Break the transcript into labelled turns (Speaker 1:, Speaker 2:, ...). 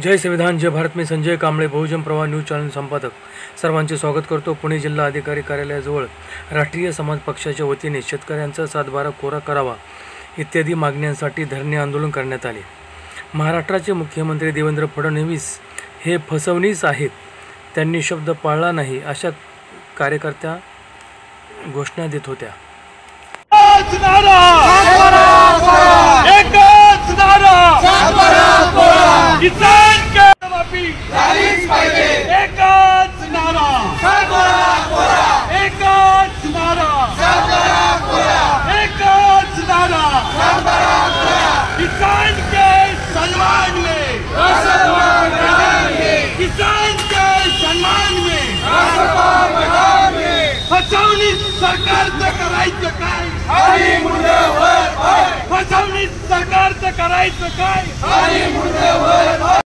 Speaker 1: जय संविधान जय भारत में संजय कांबळे, बहुजन प्रवाह न्यूज चॅनल संपादक सर्वांचे स्वागत करतो। पुणे जिल्हा अधिकारी कार्यालयाजवळ राष्ट्रीय समाज पक्षाच्या वतीने शेतकऱ्यांचा 7/12 कोरा करावा इत्यादी मागण्यांसाठी धरणे आंदोलन करण्यात आले। महाराष्ट्राचे मुख्यमंत्री देवेंद्र फडणवीस हे फसवणीस आहेत, त्यांनी शब्द पाळला नाही अशा कार्यकर्त्या घोषणा देत होत्या।
Speaker 2: किसान के माफी झालीच पाहिजे। एकच नारा सातबारा कोरा, एकच नारा सातबारा कोरा, एकच नारा सातबारा कोरा। किसान के सम्मान में राष्ट्रपा मैदान, किसान के सम्मान में राष्ट्रपा मैदान। फसवणी सरकारचं करायचं काय? आणि मुंडेवर फसवणी सरकारचं करायचं काय? आणि मुंडेवर